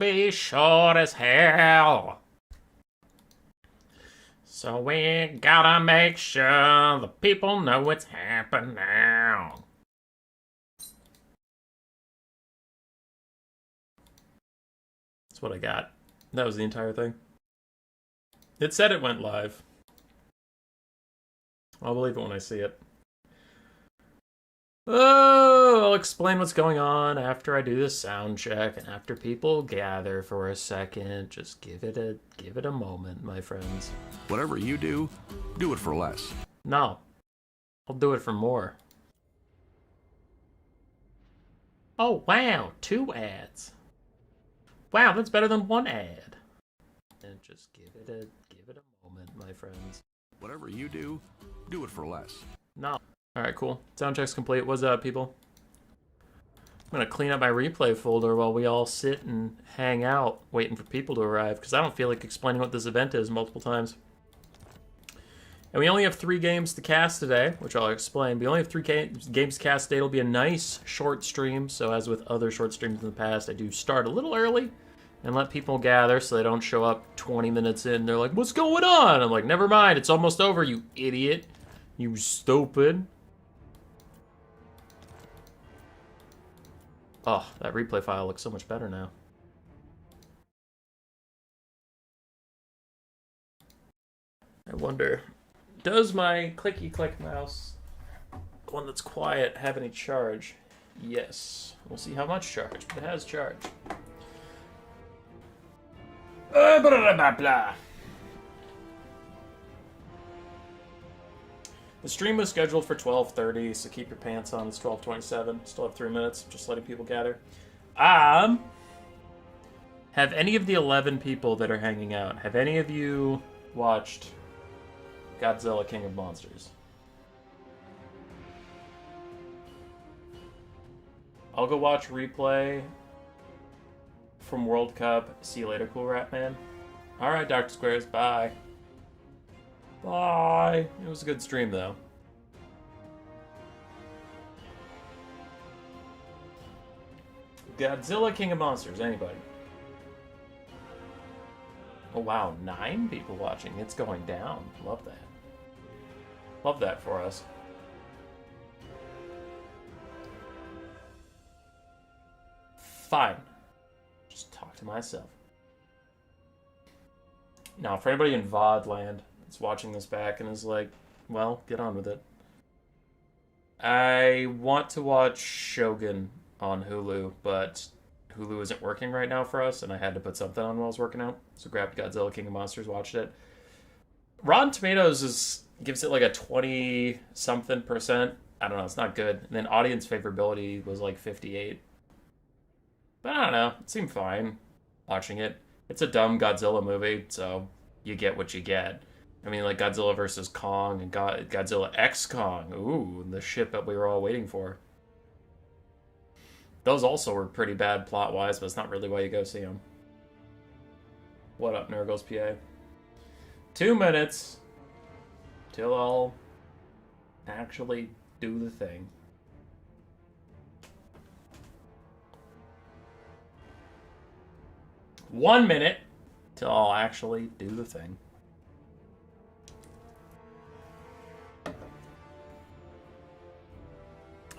be short as hell. So we gotta make sure the people know what's happening now. That's what I got. That was the entire thing. It said it went live. I'll believe it when I see it. Oh, I'll explain what's going on after I do the sound check and after people gather for a second. Just give it a moment, my friends. Whatever you do it for less. No, I'll do it for more. Oh wow, 2 ads. Wow, that's better than 1 ad. And just give it a moment, my friends. Whatever you do it for less. No. Alright, cool. Sound check's complete. What's up, people? I'm gonna clean up my replay folder while we all sit and hang out, waiting for people to arrive, because I don't feel like explaining what this event is multiple times. And we only have 3 games to cast today, which I'll explain. We only have 3 games to cast today. It'll be a nice short stream, so as with other short streams in the past, I do start a little early and let people gather so they don't show up 20 minutes in. They're like, what's going on? I'm like, never mind, it's almost over, you idiot. You stupid. Oh, that replay file looks so much better now. I wonder, does my clicky-click mouse, the one that's quiet, have any charge? Yes. We'll see how much charge, but it has charge. Blah, blah, blah. The stream was scheduled for 12:30, so keep your pants on. It's 12:27. Still have 3 minutes. Just letting people gather. Have any of the 11 people that are hanging out, have any of you watched Godzilla King of Monsters? I'll go watch replay from World Cup. See you later, Cool Rat Man. Alright, Dr. Squares. Bye. Bye. It was a good stream, though. Godzilla King of Monsters. Anybody? Oh, wow. 9 people watching. It's going down. Love that. Love that for us. Fine. Just talk to myself. Now, for anybody in VOD land that's watching this back and is like, well, get on with it. I want to watch Shogun on Hulu, but Hulu isn't working right now for us, and I had to put something on while I was working out. So grabbed Godzilla King of Monsters, watched it. Rotten Tomatoes gives it like a 20-something%. I don't know, it's not good. And then audience favorability was like 58. But I don't know, it seemed fine watching it. It's a dumb Godzilla movie, so you get what you get. I mean, like Godzilla vs. Kong and Godzilla X Kong. Ooh, the shit that we were all waiting for. Those also were pretty bad plot-wise, but it's not really why you go see them. What up, Nurgles PA? 2 minutes till I'll actually do the thing. One minute till I'll actually do the thing.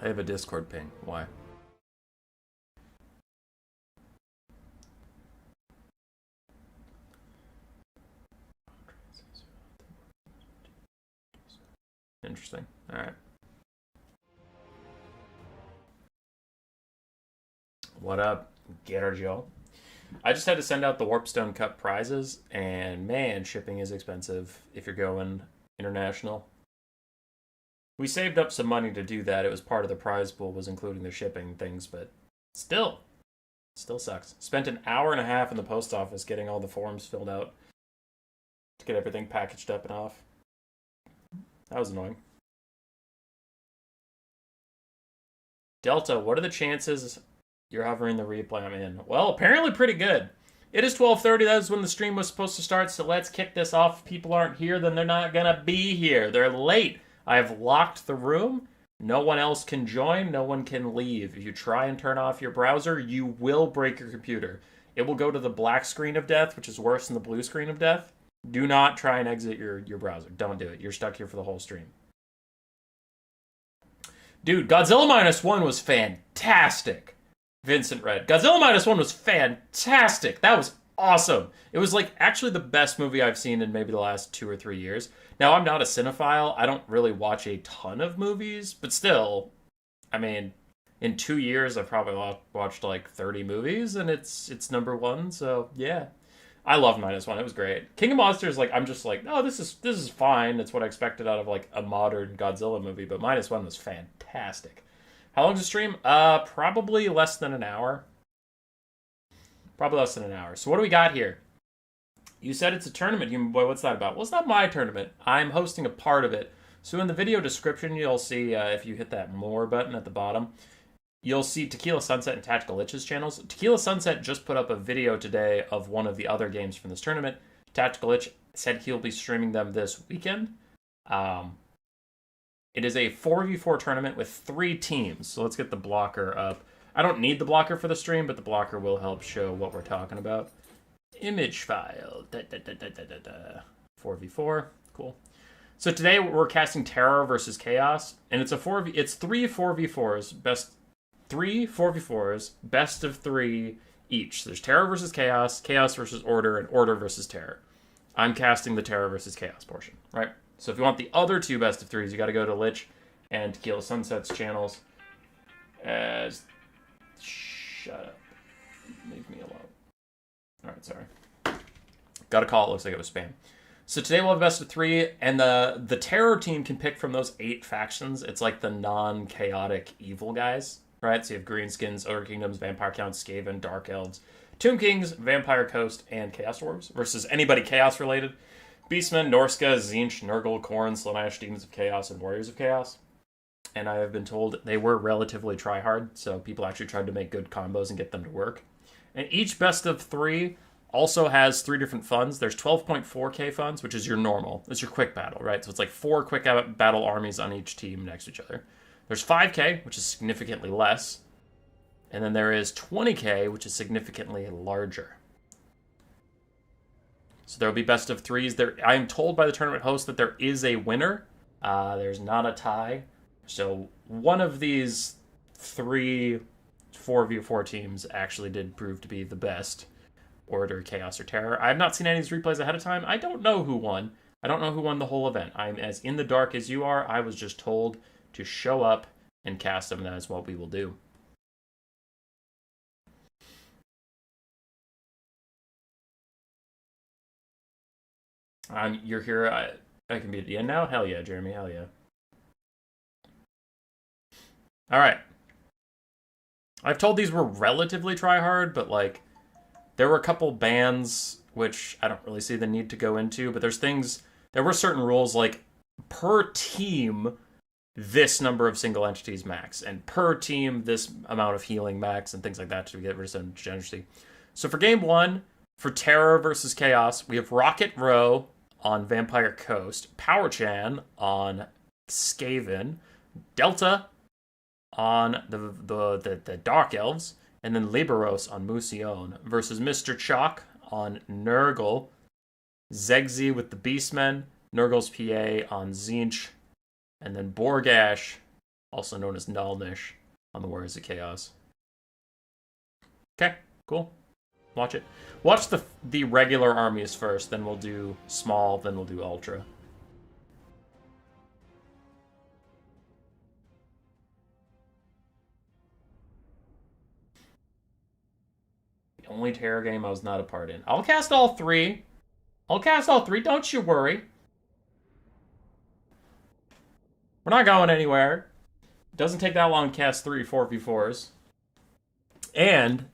I have a Discord ping. Why? Interesting. All right. What up, Getter Joe? I just had to send out the Warpstone Cup prizes, and man, shipping is expensive if you're going international. We saved up some money to do that. It was part of the prize pool, was including the shipping things, but still sucks. Spent an hour and a half in the post office getting all the forms filled out to get everything packaged up and off. That was annoying. Delta, what are the chances you're hovering the replay I'm in? Well, apparently pretty good. It is 12:30. That is when the stream was supposed to start, so let's kick this off. If people aren't here, then they're not going to be here. They're late. I have locked the room. No one else can join. No one can leave. If you try and turn off your browser, you will break your computer. it will go to the black screen of death, which is worse than the blue screen of death. Do not try and exit your browser. Don't do it. You're stuck here for the whole stream. Dude, Godzilla Minus One was fantastic. Vincent Red. Godzilla Minus One was fantastic. That was awesome. It was like actually the best movie I've seen in maybe the last 2 or 3 years. Now, I'm not a cinephile. I don't really watch a ton of movies, but still, I mean, in 2 years, I've probably watched like 30 movies, and it's number one. So yeah, I love Minus One. It was great. King of Monsters, like I'm just like, oh, this is fine. It's what I expected out of like a modern Godzilla movie. But Minus One was fantastic. How long's the stream? Probably less than an hour. Probably less than an hour. So what do we got here? You said it's a tournament, Human Boy. What's that about? Well, it's not my tournament. I'm hosting a part of it. So in the video description, you'll see, if you hit that more button at the bottom, you'll see Tequila Sunset and Tactical Itch's channels. Tequila Sunset just put up a video today of one of the other games from this tournament. Tactical Itch said he'll be streaming them this weekend. It is a 4v4 tournament with 3 teams. So let's get the blocker up. I don't need the blocker for the stream, but the blocker will help show what we're talking about. Image file. 4v4. Cool. So today we're casting Terror versus Chaos, and it's 3 4v4s, best of 3 each. So there's Terror versus Chaos, Chaos versus Order, and Order versus Terror. I'm casting the Terror versus Chaos portion, right? So if you want the other 2 best of 3s, you got to go to Lich and Tequila Sunset's channels. Shut up. Leave me alone. Alright, sorry. Got a call. It looks like it was spam. So today we'll have best of 3, and the Terror team can pick from those 8 factions. It's like the non-chaotic evil guys, right? So you have Greenskins, Ogre Kingdoms, Vampire Counts, Skaven, Dark Elves, Tomb Kings, Vampire Coast, and Chaos Dwarves versus anybody Chaos related. Beastmen, Norska, Tzeentch, Nurgle, Khorne, Slaanesh, Demons of Chaos, and Warriors of Chaos. And I have been told they were relatively tryhard, so people actually tried to make good combos and get them to work. And each best of 3 also has 3 different funds. There's 12.4k funds, which is your normal. It's your quick battle, right? So it's like 4 quick battle armies on each team next to each other. There's 5k, which is significantly less. And then there is 20k, which is significantly larger. So there will be best of 3s. I am told by the tournament host that there is a winner. There's not a tie. So one of these 3 4v4 teams actually did prove to be the best. Order, Chaos, or Terror. I have not seen any of these replays ahead of time. I don't know who won. I don't know who won the whole event. I'm as in the dark as you are. I was just told to show up and cast them, and that is what we will do. You're here. I can be at the end now? Hell yeah, Jeremy. Hell yeah. All right. I've told these were relatively try-hard, but, like, there were a couple bans, which I don't really see the need to go into, but there were certain rules, like, per team, this number of single entities max, and per team, this amount of healing max, and things like that to get rid of some degeneracy. So for game 1, for Terror versus Chaos, we have Rocket Row on Vampire Coast, Power Chan on Skaven, Delta on the Dark Elves, and then Liberos on Musion versus Mr. Chalk on Nurgle, Zegzi with the Beastmen, Nurgle's PA on Tzeentch, and then Borgash, also known as Nalnish, on the Warriors of Chaos. Okay, cool. Watch it. Watch the regular armies first, then we'll do small, then we'll do ultra. The only Terror game I was not a part in. I'll cast all 3. Don't you worry. We're not going anywhere. It doesn't take that long to cast 3 4v4s. And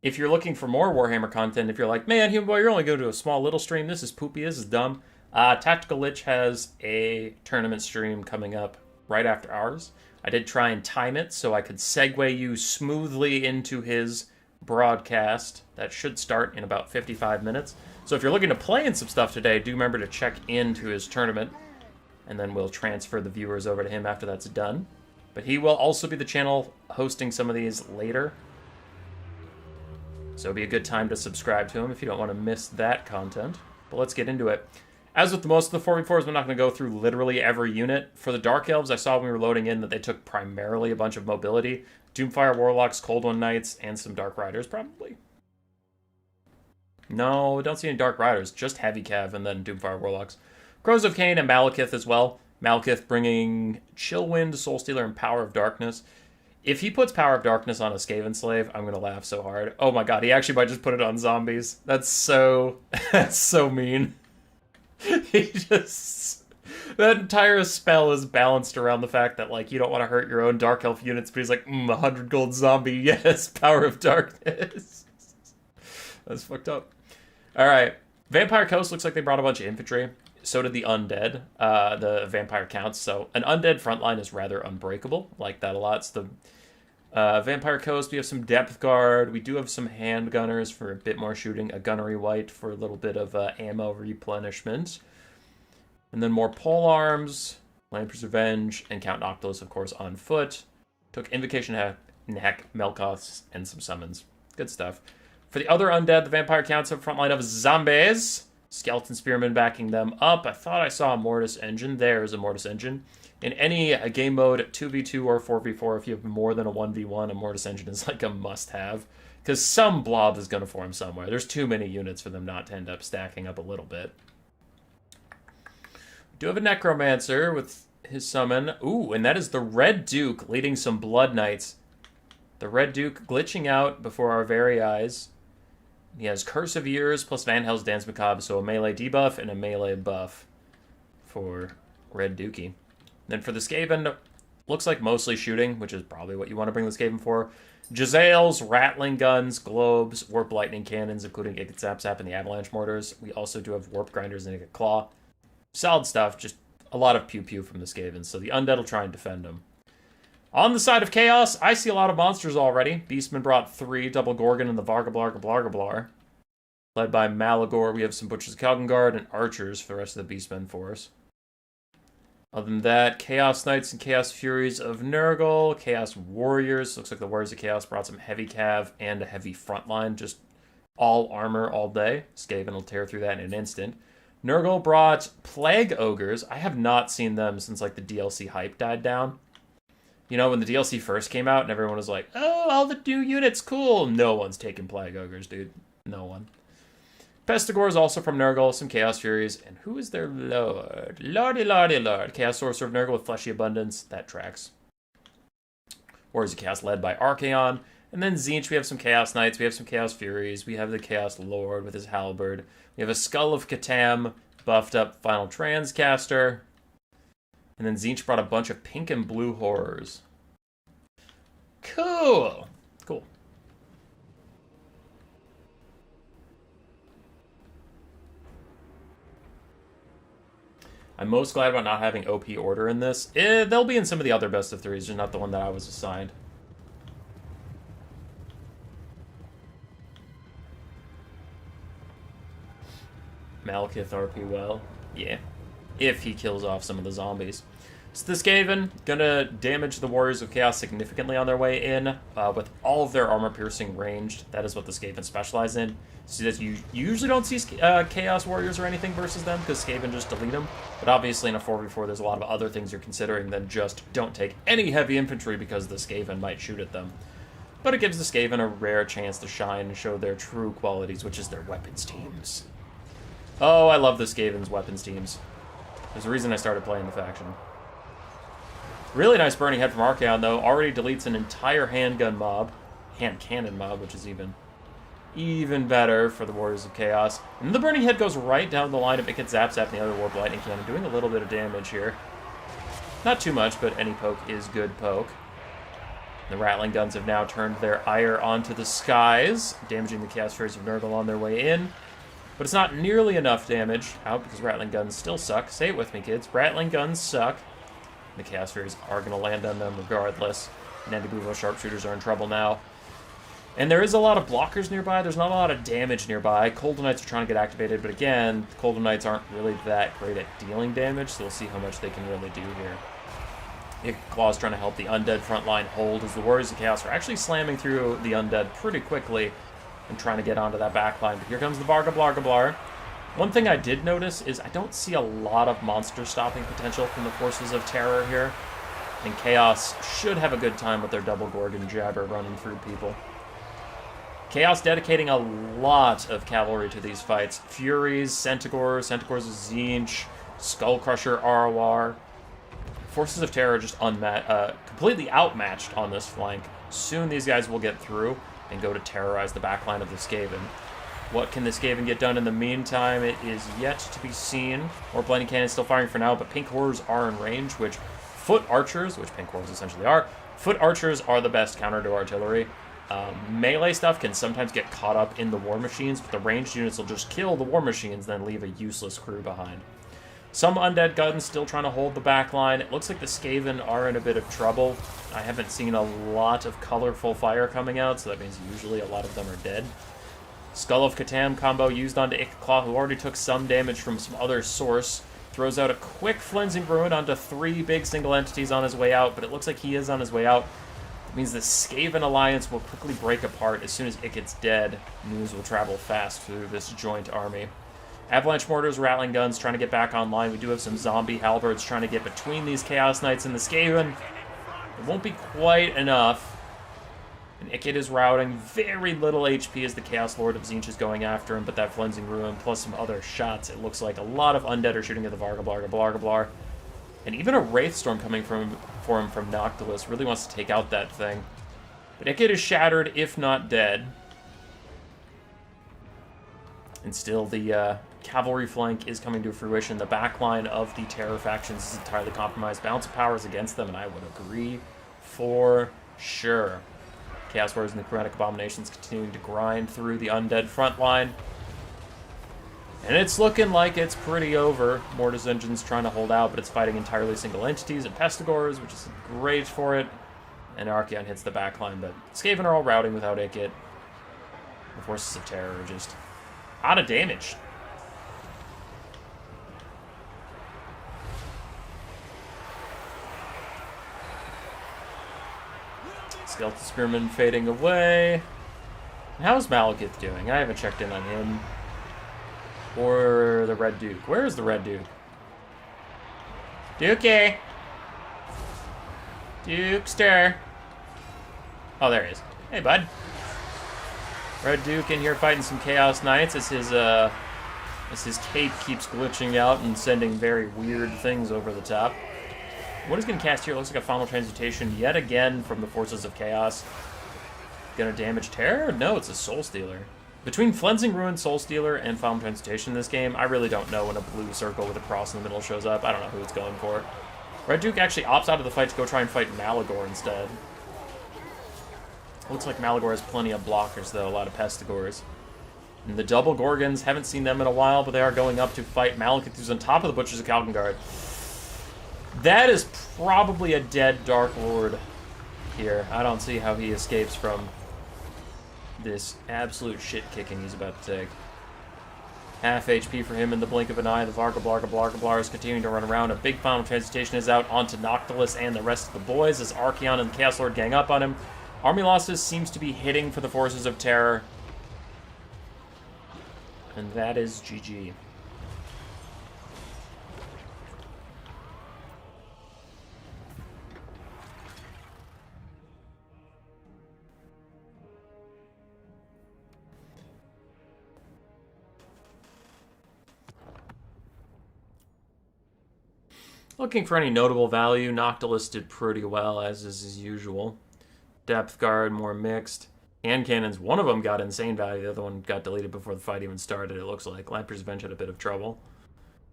if you're looking for more Warhammer content, if you're like, man, Human Boy, you're only going to a small little stream. This is poopy. This is dumb. Tactical Lich has a tournament stream coming up right after ours. I did try and time it so I could segue you smoothly into his broadcast. That should start in about 55 minutes. So if you're looking to play in some stuff today, do remember to check into his tournament. And then we'll transfer the viewers over to him after that's done. But he will also be the channel hosting some of these later. So it'd be a good time to subscribe to him if you don't want to miss that content. But let's get into it. As with most of the 4v4s, we're not going to go through literally every unit. For the Dark Elves, I saw when we were loading in that they took primarily a bunch of mobility. Doomfire Warlocks, Cold One Knights, and some Dark Riders, probably. No, don't see any Dark Riders, just Heavy Cav and then Doomfire Warlocks. Crows of Cain and Malekith as well. Malekith bringing Chillwind, Soulstealer, and Power of Darkness. If he puts Power of Darkness on a Skaven Slave, I'm going to laugh so hard. Oh my god, he actually might just put it on zombies. That's so mean. He just... That entire spell is balanced around the fact that, like, you don't want to hurt your own Dark Elf units, but he's like, 100 gold zombie, yes, Power of Darkness. That's fucked up. Alright, Vampire Coast looks like they brought a bunch of infantry. So did the Undead, the Vampire Counts. So an Undead frontline is rather unbreakable. Like that a lot. It's the Vampire Coast, we have some Depth Guard. We do have some Handgunners for a bit more shooting. A Gunnery Wight for a little bit of ammo replenishment. And then more Polearms, Lamper's Revenge, and Count Noctilus, of course, on foot. Took Invocation Heck, Melkoths, and some summons. Good stuff. For the other Undead, the Vampire Counts have a frontline of zombies. Skeleton Spearmen backing them up. I thought I saw a Mortis Engine. There's a Mortis Engine. In any game mode, 2v2 or 4v4, if you have more than a 1v1, a Mortis Engine is like a must-have. Because some blob is going to form somewhere. There's too many units for them not to end up stacking up a little bit. We do have a Necromancer with his summon. Ooh, and that is the Red Duke leading some Blood Knights. The Red Duke glitching out before our very eyes. He has Curse of Years plus Van Hell's Dance Macabre, so a melee debuff and a melee buff for Red Dookie. Then for the Skaven, looks like mostly shooting, which is probably what you want to bring the Skaven for. Jezzails, Rattling Guns, Globes, Warp Lightning Cannons, including Ikat Zap Zap and the Avalanche Mortars. We also do have Warp Grinders and Ikat Claw. Solid stuff, just a lot of pew-pew from the Skavens, so the Undead will try and defend them. On the side of Chaos, I see a lot of monsters already. Beastman brought 3, Double Gorgon and the Vargablar. Led by Malagor, we have some Butchers of Kalgengard and Archers for the rest of the Beastmen force. Other than that, Chaos Knights and Chaos Furies of Nurgle, Chaos Warriors. Looks like the Warriors of Chaos brought some Heavy Cav and a Heavy Frontline, just all armor all day. Skaven will tear through that in an instant. Nurgle brought Plague Ogres. I have not seen them since like the DLC hype died down. You know, when the DLC first came out and everyone was like, oh, all the new units, cool. No one's taking Plague Ogres, dude. No one. Pestigor is also from Nurgle, some Chaos Furies, and who is their lord? Lordy. Chaos Sorcerer of Nurgle with Fleshy Abundance. That tracks. Warriors of Chaos led by Archaon. And then Tzeentch, we have some Chaos Knights, we have some Chaos Furies, we have the Chaos Lord with his halberd. We have a Skull of Catan, buffed up Final Transcaster. And then Tzeentch brought a bunch of pink and blue horrors. Cool. I'm most glad about not having OP order in this. They'll be in some of the other best of threes, just not the one that I was assigned. Malekith RP well. Yeah. If he kills off some of the zombies. So this Skaven, gonna damage the Warriors of Chaos significantly on their way in, with all of their armor-piercing ranged. That is what the Skaven specialize in. So that you usually don't see Chaos Warriors or anything versus them, because Skaven just delete them. But obviously in a 4v4, there's a lot of other things you're considering than just don't take any heavy infantry because the Skaven might shoot at them. But it gives the Skaven a rare chance to shine and show their true qualities, which is their weapons teams. Oh, I love the Skaven's weapons teams. There's a reason I started playing the faction. Really nice Burning Head from Archaon, though. Already deletes an entire handgun mob. Hand cannon mob, which is even better for the Warriors of Chaos. And the Burning Head goes right down the line of Ikat Zap Zap and the other Warp Lightning Cannon, doing a little bit of damage here. Not too much, but any poke is good poke. The Rattling Guns have now turned their ire onto the skies, damaging the Chaos Furies of Nurgle on their way in. But it's not nearly enough damage out because Rattling Guns still suck. Say it with me, kids. Rattling Guns suck. The Chaos Furies are going to land on them regardless. Nandibuvo Sharpshooters are in trouble now. And there is a lot of blockers nearby. There's not a lot of damage nearby. Cold Knights are trying to get activated, but again, Cold Knights aren't really that great at dealing damage, so we'll see how much they can really do here. Claw's trying to help the Undead frontline hold as the Warriors of Chaos are actually slamming through the Undead pretty quickly. and trying to get onto that back line. But here comes the Varga Blargablar. One thing I did notice is I don't see a lot of monster stopping potential from the Forces of Terror here. And Chaos should have a good time with their double Gorgon Jabber running through people. Chaos dedicating a lot of cavalry to these fights. Furies, Centaurs, Centaurs of Tzeentch, Skullcrusher, Arwar. Forces of Terror are just completely outmatched on this flank. Soon these guys will get through and go to terrorize the backline of the Skaven. What can the Skaven get done in the meantime? It is yet to be seen. More Blinding Cannon still firing for now, but Pink Horrors are in range, which Foot Archers, which Pink Horrors essentially are, Foot Archers are the best counter to artillery. Melee stuff can sometimes get caught up in the War Machines, but the ranged units will just kill the War Machines, then leave a useless crew behind. Some Undead Guns still trying to hold the back line. It looks like the Skaven are in a bit of trouble. I haven't seen a lot of colorful fire coming out, so that means usually a lot of them are dead. Skull of Catan combo used onto Ikklaw, who already took some damage from some other source. Throws out a quick Flensing Ruin onto 3 big single entities on his way out, but it looks like he is on his way out. It means the Skaven alliance will quickly break apart as soon as Ikkit's dead. News will travel fast through this joint army. Avalanche Mortars, Rattling Guns trying to get back online. We do have some Zombie Halberds trying to get between these Chaos Knights and the Skaven. It won't be quite enough. And Ikkit is routing very little HP as the Chaos Lord of Tzeentch is going after him, but that Flensing Ruin plus some other shots, it looks like a lot of Undead are shooting at the Varga Blargablar. And even a Wraithstorm coming for him from Noctilus really wants to take out that thing. But Ikkit is shattered, if not dead. And still the cavalry flank is coming to fruition. The backline of the Terror factions is entirely compromised. Balance of power is against them, and I would agree for sure. Chaos Warriors and the Chromatic Abominations continuing to grind through the Undead front line. And it's looking like it's pretty over. Mortis Engine's trying to hold out, but it's fighting entirely single entities and Pestigors, which is great for it. And Archaon hits the backline, but Skaven are all routing without Ikkit. The Forces of Terror are just out of damage. Skeleton Spearman fading away. How's Malekith doing? I haven't checked in on him. Or the Red Duke. Where is the Red Duke? Dukey! Dukester! Oh, there he is. Hey, bud. Red Duke in here fighting some Chaos Knights as his cape keeps glitching out and sending very weird things over the top. What he's going to cast here looks like a Final Transmutation yet again from the Forces of Chaos. Gonna damage Terror? No, it's a Soul Stealer. Between Flensing Ruin, Soul Stealer, and Final Transmutation in this game, I really don't know when a blue circle with a cross in the middle shows up. I don't know who it's going for. Red Duke actually opts out of the fight to go try and fight Malagor instead. Looks like Malagor has plenty of blockers, though, a lot of Pestigors. And the double Gorgons, haven't seen them in a while, but they are going up to fight Malekith, who's on top of the Butchers of Kalkengard. That is probably a dead Dark Lord here. I don't see how he escapes from this absolute shit-kicking he's about to take. Half HP for him in the blink of an eye. The Varga Blargablar is continuing to run around. A big Final Transmutation is out onto Noctilus and the rest of the boys as Archaon and the Chaos Lord gang up on him. Army losses seems to be hitting for the Forces of Terror. And that is GG. Looking for any notable value, Noctilus did pretty well, as is his usual. Depth Guard, more mixed. Hand Cannons, one of them got insane value, the other one got deleted before the fight even started, it looks like. Lamprey's Revenge had a bit of trouble.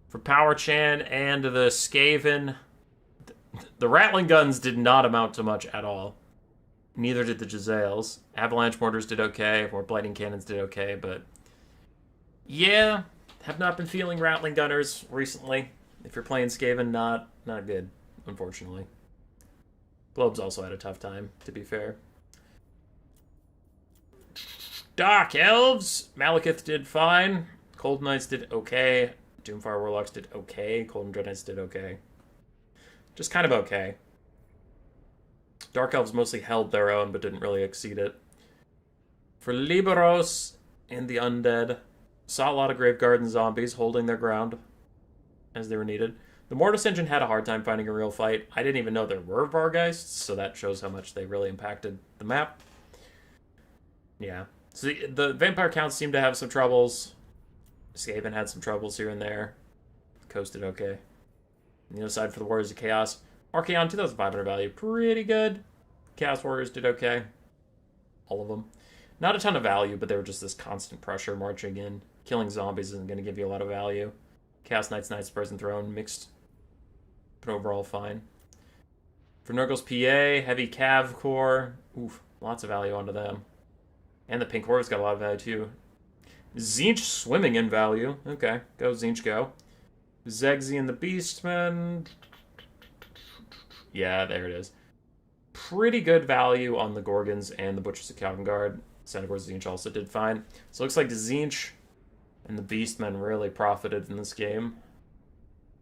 For Power Chan and the Skaven, the Rattling Guns did not amount to much at all. Neither did the Jezzails. Avalanche Mortars did okay, or Blighting Cannons did okay, but yeah, have not been feeling Rattling Gunners recently. If you're playing Skaven, not good, unfortunately. Globes also had a tough time, to be fair. Dark Elves! Malekith did fine. Cold Knights did okay. Doomfire Warlocks did okay. Cold and Dread Knights did okay. Just kind of okay. Dark Elves mostly held their own, but didn't really exceed it. For Liberos and the Undead, saw a lot of Grave Garden zombies holding their ground as they were needed. The Mortis Engine had a hard time finding a real fight. I didn't even know there were Vargheists, so that shows how much they really impacted the map. Yeah. So the Vampire Counts seemed to have some troubles. Skaven had some troubles here and there. Coasted okay. On the other side for the Warriors of Chaos, Archaon, 2,500 value. Pretty good. Chaos Warriors did okay. All of them. Not a ton of value, but they were just this constant pressure marching in. Killing zombies isn't going to give you a lot of value. Chaos Knights, Knights, Brazen Throne, mixed, but overall fine. For Nurgle's PA, heavy Cav Core. Oof, lots of value onto them. And the Pink Horde's got a lot of value too. Tzeentch swimming in value. Okay, go Tzeentch, go. Zegzi and the Beastmen. Yeah, there it is. Pretty good value on the Gorgons and the Butchers of Calvingard. Centaur's Tzeentch also did fine. So it looks like the Tzeentch and the Beastmen really profited in this game.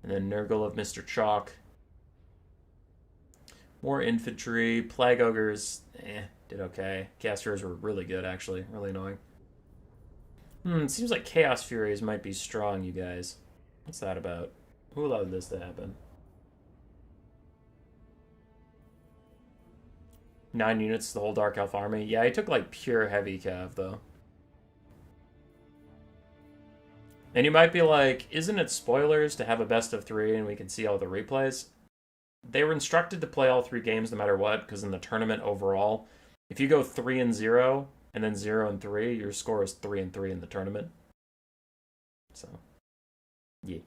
And then Nurgle of Mr. Chalk. More infantry. Plague Ogres, did okay. Chaos Furies were really good, actually. Really annoying. It seems like Chaos Furies might be strong, you guys. What's that about? Who allowed this to happen? 9 units, the whole Dark Elf army. Yeah, he took like pure heavy cav, though. And you might be like, isn't it spoilers to have a best of 3 and we can see all the replays? They were instructed to play all 3 games no matter what, because in the tournament overall, if you go 3-0 and then 0-3, your score is 3-3 in the tournament. So, yeah.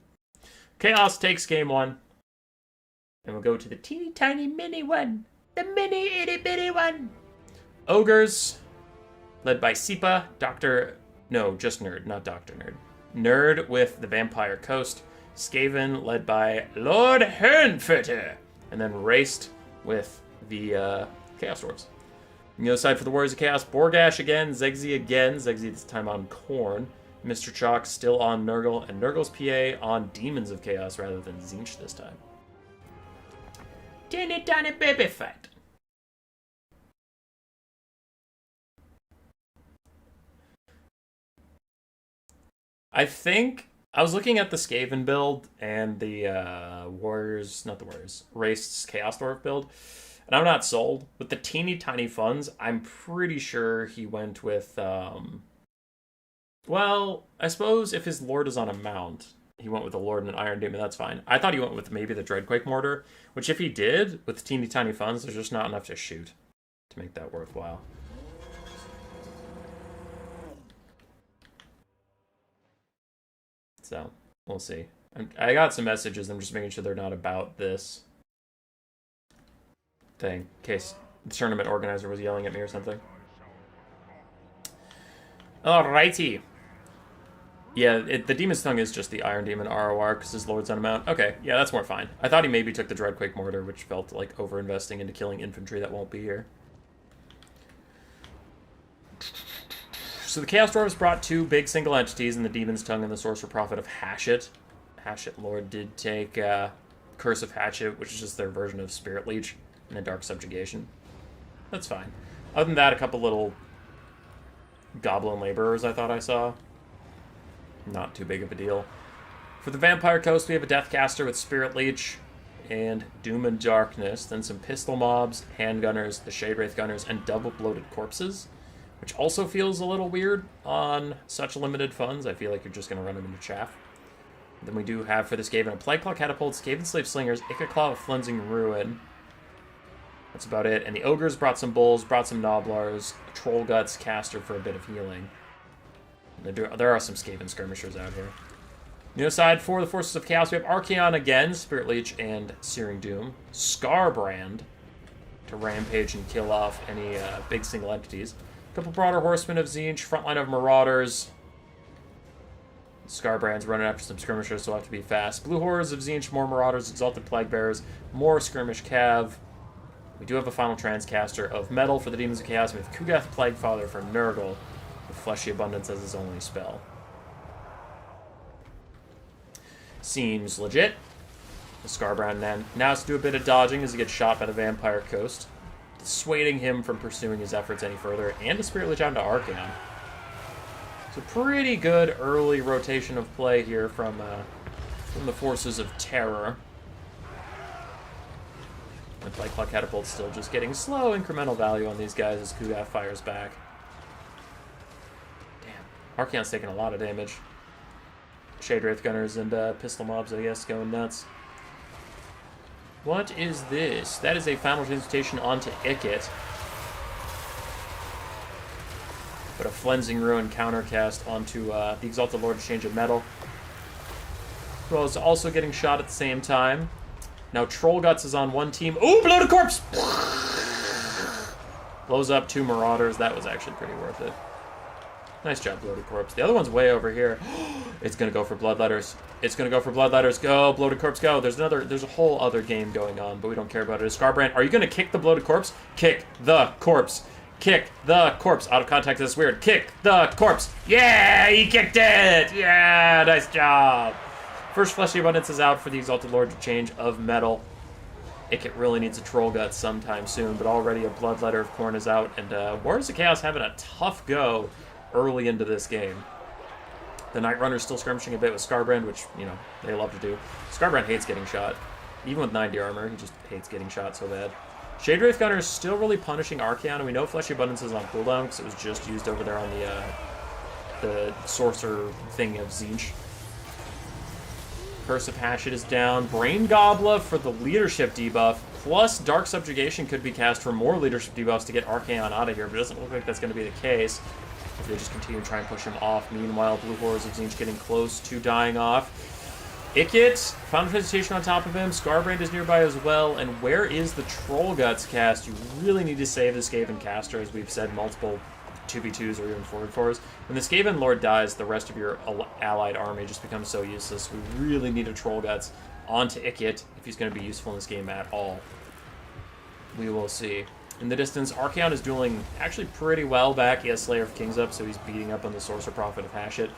Chaos takes game 1. And we'll go to the teeny tiny mini one. The mini itty bitty one. Ogres, led by Sipa, just Nerd, not Dr. Nerd. Nerd with the Vampire Coast. Skaven, led by Lord Hernfurter. And then Raced with the Chaos Dwarves. On the other side for the Warriors of Chaos, Borgash again, Zegzi again. Zegzi this time on Khorne. Mr. Chalk still on Nurgle, and Nurgle's PA on Demons of Chaos rather than Tzeentch this time. Teeny tiny baby fight. I think I was looking at the Skaven build and the Raced's Chaos Dwarf build, and I'm not sold. With the teeny tiny funds, I'm pretty sure he went with, well, I suppose if his Lord is on a mount, he went with a Lord and an Iron Demon, that's fine. I thought he went with maybe the Dreadquake Mortar, which if he did, with teeny tiny funds, there's just not enough to shoot to make that worthwhile. So, we'll see. I got some messages, I'm just making sure they're not about this thing, in case the tournament organizer was yelling at me or something. Alrighty. Yeah, the Demon's Tongue is just the Iron Demon ROR because his Lord's on a mount. Okay, yeah, that's more fine. I thought he maybe took the Dreadquake Mortar, which felt like over-investing into killing infantry that won't be here. So the Chaos Dwarves brought 2 big single entities in the Demon's Tongue and the Sorcerer Prophet of Hashut. Hashut Lord did take Curse of Hatchet, which is just their version of Spirit Leech, and then Dark Subjugation. That's fine. Other than that, a couple little Goblin Laborers I thought I saw. Not too big of a deal. For the Vampire Coast, we have a Deathcaster with Spirit Leech and Doom and Darkness, then some Pistol Mobs, Handgunners, the Shade Wraith Gunners, and Double Bloated Corpses, which also feels a little weird on such limited funds. I feel like you're just going to run them into chaff. Then we do have for this Skaven a Plague Claw Catapult, Skaven Slave Slingers, Ikka of Flensing Ruin. That's about it. And the Ogres brought some Bulls, brought some Noblars, Troll Guts, Caster for a bit of healing. There are some Skaven Skirmishers out here. On the other side, for the Forces of Chaos, we have Archaon again, Spirit Leech, and Searing Doom. Scarbrand to rampage and kill off any big single entities. A couple broader Horsemen of Tzeentch, frontline of Marauders. Scarbrand's running after some Skirmishers, so we'll have to be fast. Blue Horrors of Tzeentch, more Marauders, Exalted Plague Bearers, more Skirmish Cav. We do have a final Transcaster of Metal for the Demons of Chaos. We have Kugath Plaguefather for Nurgle, with Fleshy Abundance as his only spell. Seems legit. The Scarbrand then now has to do a bit of dodging as he gets shot by the Vampire Coast. dissuading him from pursuing his efforts any further, and a Spirit Lich down to Archaon. So pretty good early rotation of play here from the Forces of Terror. And Blightclaw Catapult's still just getting slow incremental value on these guys as Kugath fires back. Damn, Archaon's taking a lot of damage. Shade Wraith Gunners and Pistol Mobs, I guess, going nuts. What is this? That is a Final Transmutation onto Ikit. But a Flensing Ruin countercast onto the Exalted Lord Exchange of Metal. Well, it's also getting shot at the same time. Now Troll Guts is on one team. Ooh, Bloated Corpse! Blows up 2 Marauders. That was actually pretty worth it. Nice job, Bloated Corpse. The other one's way over here. It's going to go for Bloodletters. It's going to go for Bloodletters. Go, Bloated Corpse, go. There's a whole other game going on, but we don't care about it. Scarbrand, are you going to kick the Bloated Corpse? Kick the corpse. Kick the corpse. Out of context, that's weird. Kick the corpse. Yeah, he kicked it. Yeah, nice job. First Fleshy Abundance is out for the Exalted Lord Exchange of Metal. Ikit really needs a Troll Gut sometime soon, but already a Bloodletter of Khorne is out, and Warriors of Chaos having a tough go early into this game. The Night Runner's still skirmishing a bit with Scarbrand, which, you know, they love to do. Scarbrand hates getting shot. Even with 90 armor, he just hates getting shot so bad. Shade Wraith Gunner is still really punishing Archaon, and we know Fleshy Abundance is on cooldown because it was just used over there on the Sorcerer thing of Tzeentch. Curse of Hashut is down. Brain Gobbler for the leadership debuff, plus Dark Subjugation could be cast for more leadership debuffs to get Archaon out of here, but it doesn't look like that's going to be the case if they just continue to try and push him off. Meanwhile, Blue Horrors of Tzeentch getting close to dying off. Ikit, Final Transmutation on top of him. Scarbrand is nearby as well. And where is the Troll Guts cast? You really need to save the Skaven caster, as we've said multiple 2v2s or even 4v4s. When the Skaven Lord dies, the rest of your allied army just becomes so useless. We really need a Troll Guts onto Ikit if he's going to be useful in this game at all. We will see. In the distance, Archaon is dueling actually pretty well back. He has Slayer of Kings up, so he's beating up on the Sorcerer Prophet of Hashut.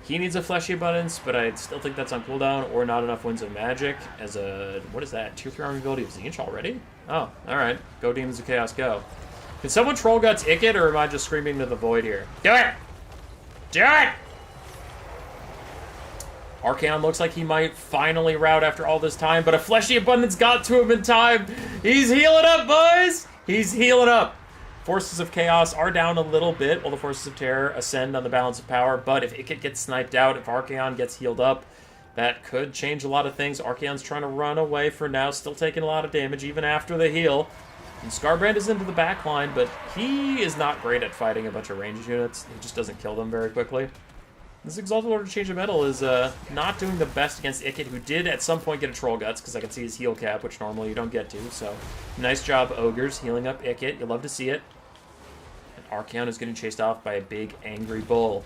He needs a Fleshy Abundance, but I still think that's on cooldown, or not enough Winds of Magic as a... What is that? Tier 3 army ability of Tzeentch already? Oh, alright. Go Demons of Chaos, go. Can someone Troll Guts Ikit, or am I just screaming to the void here? Do it! Do it! Archaon looks like he might finally rout after all this time, but a Fleshy Abundance got to him in time. He's healing up, boys! He's healing up. Forces of Chaos are down a little bit while the Forces of Terror ascend on the balance of power, but if Ikit gets sniped out, if Archaon gets healed up, that could change a lot of things. Archaon's trying to run away for now, still taking a lot of damage even after the heal. And Scarbrand is into the back line, but he is not great at fighting a bunch of ranged units. He just doesn't kill them very quickly. This Exalted Lord Exchange of Metal is not doing the best against Ikit, who did at some point get a Troll Guts, because I can see his heal cap, which normally you don't get to. So, nice job, Ogres, healing up Ikit. You love to see it. And Archaon is getting chased off by a big, angry bull.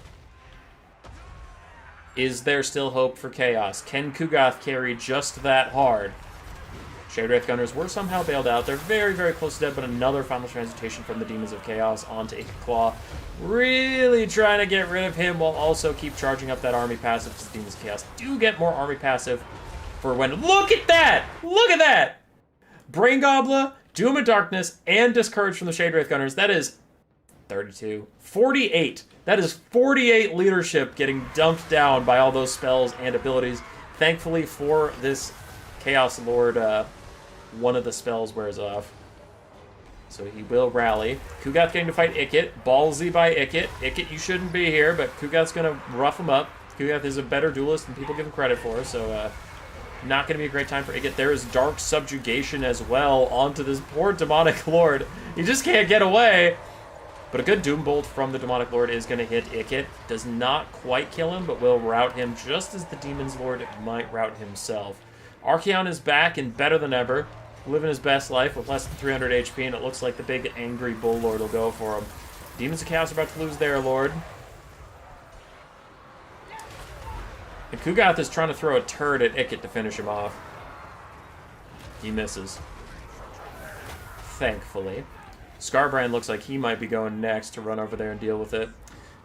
Is there still hope for Chaos? Can Kugath carry just that hard? Shade Wraith Gunners were somehow bailed out. They're very, very close to dead, but another Final Transmutation from the Demons of Chaos onto Ikit Claw. Really trying to get rid of him while also keep charging up that army passive, because Demons of Chaos do get more army passive for when... Look at that! Look at that! Brain Gobbler, Doom and Darkness, and Discourage from the Shade Wraith Gunners. That is 32. 48. That is 48 leadership getting dumped down by all those spells and abilities. Thankfully for this Chaos Lord, one of the spells wears off. So he will rally. Kugath getting to fight Ikit. Ballsy by Ikit. Ikit, you shouldn't be here, but Kugath's going to rough him up. Kugath is a better duelist than people give him credit for, so not going to be a great time for Ikit. There is Dark Subjugation as well onto this poor Demonic Lord. He just can't get away. But a good Doom Bolt from the Demonic Lord is going to hit Ikit. Does not quite kill him, but will rout him just as the Demon's Lord might rout himself. Archaon is back and better than ever. Living his best life with less than 300 HP, and it looks like the big angry Bull Lord will go for him. Demons of Chaos are about to lose their Lord. And Kugath is trying to throw a turd at Ikit to finish him off. He misses. Thankfully. Scarbrand looks like he might be going next to run over there and deal with it.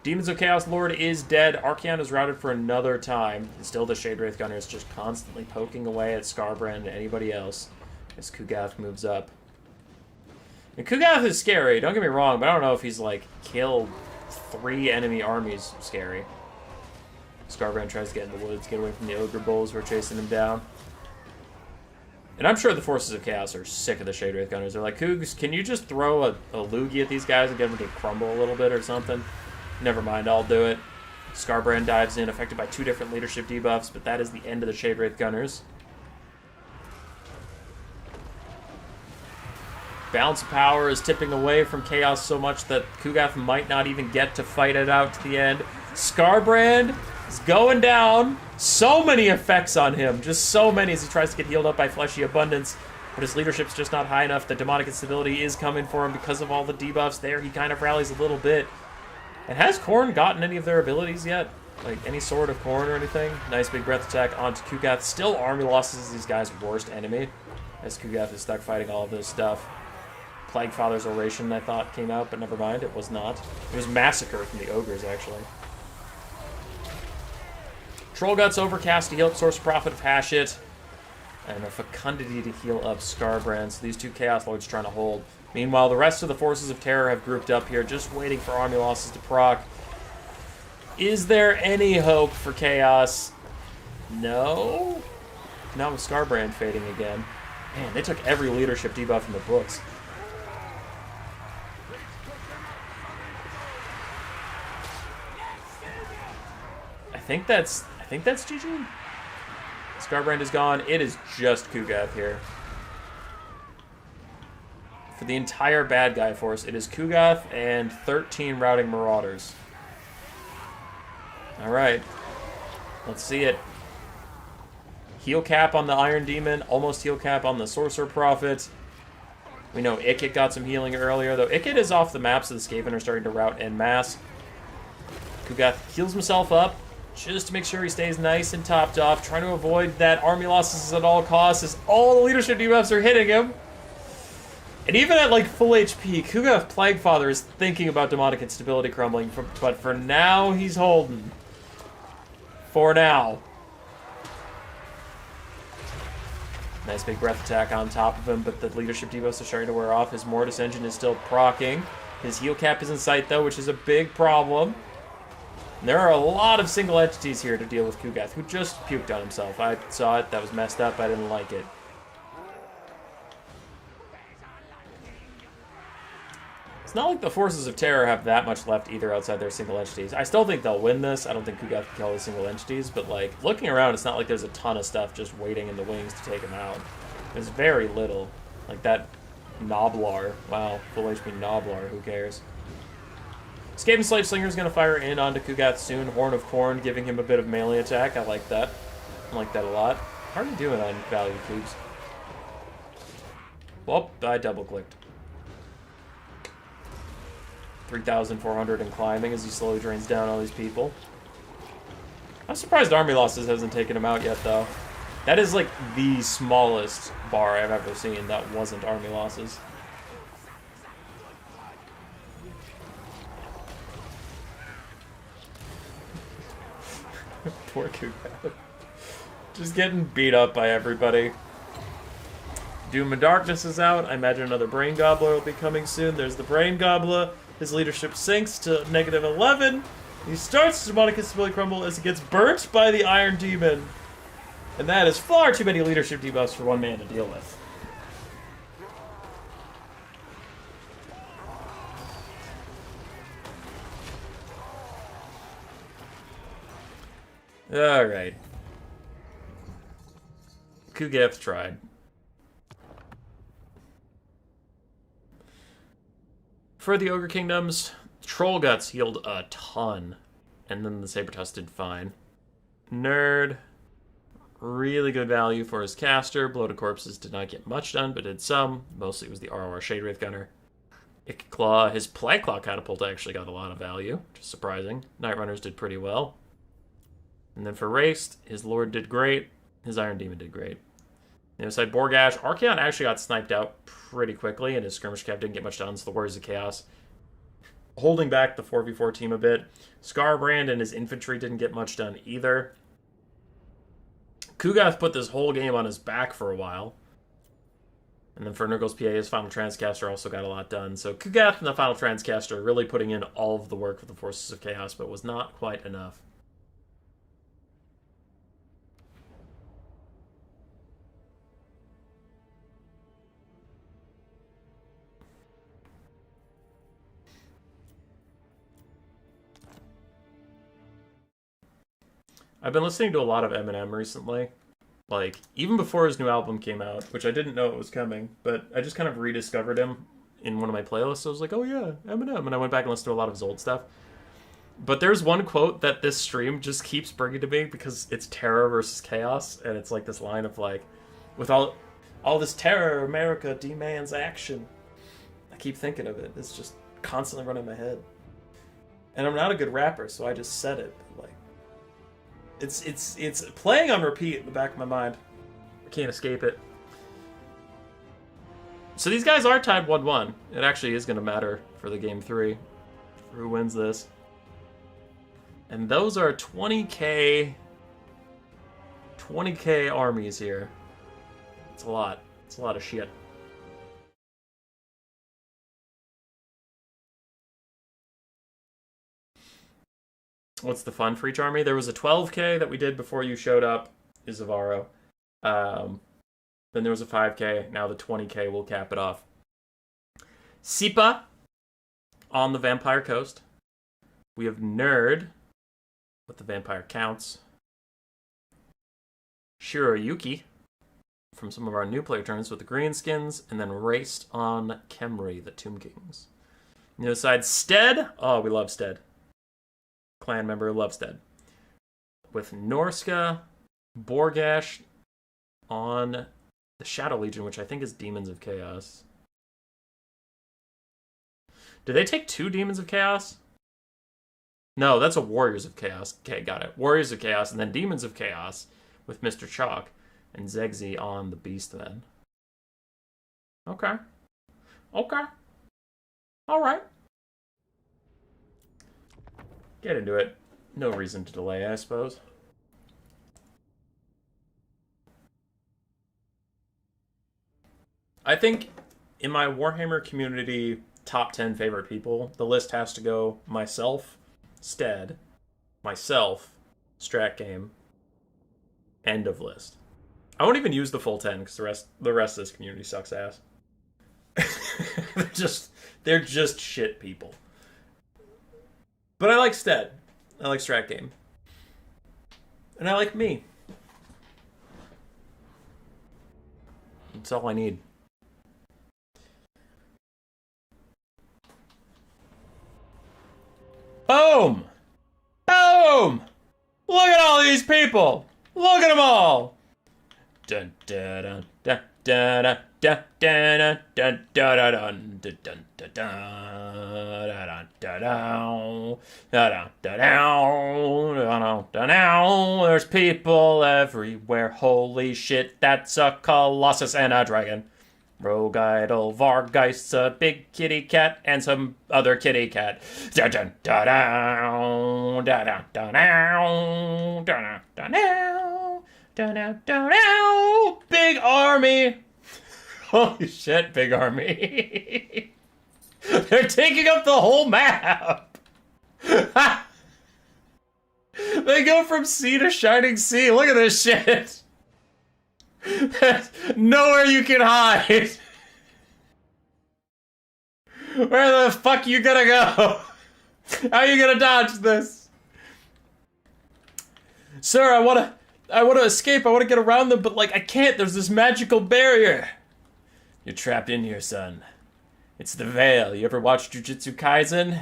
Demons of Chaos Lord is dead. Archaon is routed for another time. And still the Shade Wraith Gunner is just constantly poking away at Scarbrand and anybody else as Kugath moves up. And Kugath is scary, don't get me wrong, but I don't know if he's, like, killed 3 enemy armies scary. Skarbrand tries to get in the woods, get away from the Ogre Bulls who are chasing him down. And I'm sure the Forces of Chaos are sick of the Shade Wraith Gunners. They're like, Cougs, can you just throw a loogie at these guys and get them to crumble a little bit or something? Never mind, I'll do it. Skarbrand dives in, affected by 2 different leadership debuffs, but that is the end of the Shade Wraith Gunners. Balance of power is tipping away from Chaos so much that Kugath might not even get to fight it out to the end. Skarbrand is going down. So many effects on him. Just so many as he tries to get healed up by Fleshy Abundance. But his leadership's just not high enough. The Demonic Instability is coming for him because of all the debuffs there. He kind of rallies a little bit. And has Khorne gotten any of their abilities yet? Like any Sword of Khorne or anything? Nice big breath attack onto Kugath. Still army losses is these guys' worst enemy. As Kugath is stuck fighting all of this stuff. Plague Father's Oration, I thought, came out, but never mind, it was not. It was Massacre from the Ogres, actually. Trollguts Overcast to heal up Source Prophet of Hashit. And a Fecundity to heal up Skarbrand. So these 2 Chaos Lords trying to hold. Meanwhile, the rest of the Forces of Terror have grouped up here, just waiting for army losses to proc. Is there any hope for Chaos? No? Not with Skarbrand fading again. Man, they took every leadership debuff in the books. I think that's GG. Skarbrand is gone. It is just Kugath here. For the entire bad guy force, it is Kugath and 13 routing Marauders. Alright. Let's see it. Heal cap on the Iron Demon, almost heal cap on the Sorcerer Prophet. We know Ikit got some healing earlier, though Ikit is off the map, so the Skaven are starting to rout en masse. Kugath heals himself up, just to make sure he stays nice and topped off, trying to avoid that army losses at all costs, as all the leadership debuffs are hitting him. And even at, like, full HP, Kugath Plaguefather is thinking about Demonic Instability crumbling, but for now, he's holding. For now. Nice big breath attack on top of him, but the leadership debuffs are starting to wear off. His Mortis engine is still proccing. His heal cap is in sight, though, which is a big problem. And there are a lot of single entities here to deal with Kugath, who just puked on himself. I saw it. That was messed up. I didn't like it. It's not like the Forces of Terror have that much left either outside their single entities. I still think they'll win this. I don't think Kugath can kill all the single entities, but like looking around, it's not like there's a ton of stuff just waiting in the wings to take him out. There's very little. Like that Noblar. Wow, full HP Noblar. Who cares? Skaven Slave Slinger is going to fire in onto Kugath soon. Horn of Khorne giving him a bit of melee attack. I like that. I like that a lot. How are you doing on Value Cubes? Well, I double-clicked. 3,400 and climbing as he slowly drains down all these people. I'm surprised Army Losses hasn't taken him out yet, though. That is, like, the smallest bar I've ever seen that wasn't Army Losses. Poor Kugath. Just getting beat up by everybody. Doom and Darkness is out. I imagine another Brain Gobbler will be coming soon. There's the Brain Gobbler. His leadership sinks to -11. He starts to Demonic Instability crumble as he gets burnt by the Iron Demon. And that is far too many leadership debuffs for one man to deal with. Alright. Kugath tried. For the Ogre Kingdoms, Trollguts healed a ton. And then the Sabertusk did fine. Nerd. Really good value for his caster. Bloated Corpses did not get much done, but did some. Mostly it was the ROR Shade Wraith Gunner. Claw, his Plague Claw Catapult actually got a lot of value, which is surprising. Night Runners did pretty well. And then for Raced, his Lord did great. His Iron Demon did great. The other side, Borgash. Archaon actually got sniped out pretty quickly, and his Skirmish Cav didn't get much done, so the Warriors of Chaos holding back the 4v4 team a bit. Skarbrand and his infantry didn't get much done either. Kugath put this whole game on his back for a while. And then for Nurgle's PA, his Final Transcaster also got a lot done. So Kugath and the Final Transcaster really putting in all of the work for the Forces of Chaos, but was not quite enough. I've been listening to a lot of Eminem recently. Like, even before his new album came out, which I didn't know it was coming, but I just kind of rediscovered him in one of my playlists. I was like, oh yeah, Eminem. And I went back and listened to a lot of his old stuff. But there's one quote that this stream just keeps bringing to me because it's terror versus chaos. And it's like this line of like, with all this terror, America demands action. I keep thinking of it. It's just constantly running in my head. And I'm not a good rapper, so I just said it. But like, it's playing on repeat in the back of my mind. I can't escape it. So these guys are tied 1-1. It actually is going to matter for the game 3. For who wins this. And those are 20k armies here. It's a lot. It's a lot of shit. What's the fun for each army? There was a 12k that we did before you showed up, Izavaro. Then there was a 5k. Now the 20k will cap it off. Sipa on the Vampire Coast. We have Nerd with the Vampire Counts. Shiroyuki from some of our new player turns with the Greenskins. And then Raced on Khemri, the Tomb Kings. On the other side, Stead. Oh, we love Stead. Clan member Lovestead. With Norska, Borgash on the Shadow Legion, which I think is Demons of Chaos. Do they take 2 Demons of Chaos? No, that's a Warriors of Chaos. Okay, got it. Warriors of Chaos, and then Demons of Chaos with Mr. Chalk and Zegzi on the Beast then. Okay. Okay. Alright. Get into it. No reason to delay, I suppose. I think in my Warhammer community top 10 favorite people, the list has to go myself, Stead, myself, Strat Game, end of list. I won't even use the full 10 because the rest of this community sucks ass. they're just shit people. But I like Stead. I like Strat Game. And I like me. That's all I need. Boom! Boom! Look at all these people! Look at them all! Dun dun dun dun dun dun dun dun dun dun dun dun dun. There's people everywhere. Holy shit, that's a Colossus and a dragon. Rogue Idol, Vargeist, a big kitty cat, and some other kitty cat. Dun dun dun dun dun dun dun dun dun dun dun. Big army. Holy shit, big army. They're taking up the whole map. They go from sea to shining sea. Look at this shit. Nowhere you can hide. Where the fuck you gonna go? How are you gonna dodge this? Sir, I wanna escape. I wanna get around them, but like I can't. There's this magical barrier. You're trapped in here, son. It's the veil. You ever watch Jujutsu Kaisen?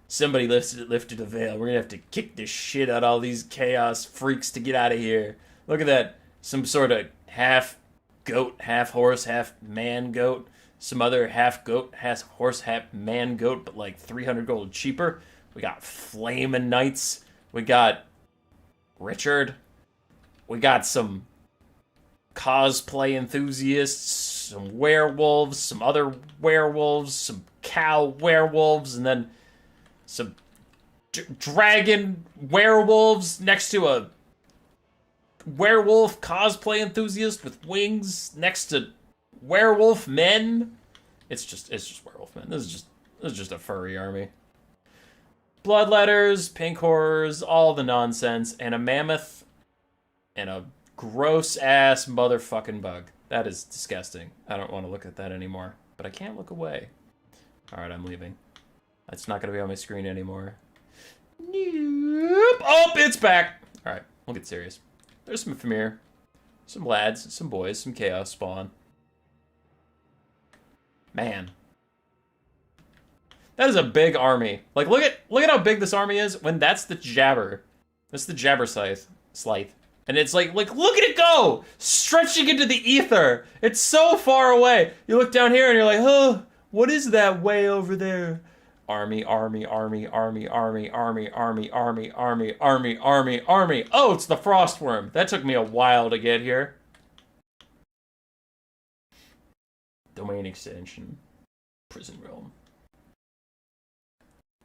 Somebody lifted a veil. We're gonna have to kick the shit out of all these chaos freaks to get out of here. Look at that. Some sort of half goat, half horse, half man goat. Some other half goat, half horse, half man goat, but like 300 gold cheaper. We got Flamin' Knights. We got Richard. We got some cosplay enthusiasts, some werewolves, some other werewolves, some cow werewolves, and then some dragon werewolves next to a werewolf cosplay enthusiast with wings next to Werewolf men. It's just werewolf men. This is just a furry army. Bloodletters, pink horrors, all the nonsense, and a mammoth, and a gross-ass motherfucking bug. That is disgusting. I don't want to look at that anymore, but I can't look away. Alright, I'm leaving. That's not going to be on my screen anymore. Nope. Oh, it's back! Alright, we'll get serious. There's some Famir, some lads, some boys, some chaos spawn. Man. That is a big army. Like, look at how big this army is when that's the Jabber. That's the Jabber Scythe. And it's like, look at it go! Stretching into the ether! It's so far away! You look down here and you're like, oh, what is that way over there? Army, army, army, army, army, army, army, army, army, army, army, army. Oh, it's the Frostworm. That took me a while to get here. Domain extension. Prison realm.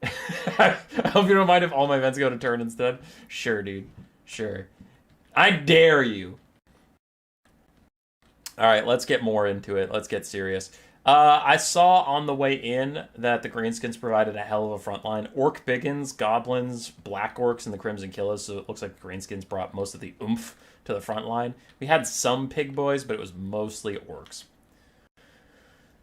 I hope you don't mind if all my events go to turn instead. Sure, dude. Sure. I dare you. Alright, let's get more into it. Let's get serious. I saw on the way in that the Greenskins provided a hell of a front line. Orc Biggins, Goblins, Black Orcs, and the Crimson Killers, so it looks like the Greenskins brought most of the oomph to the front line. We had some Pig Boys, but it was mostly Orcs.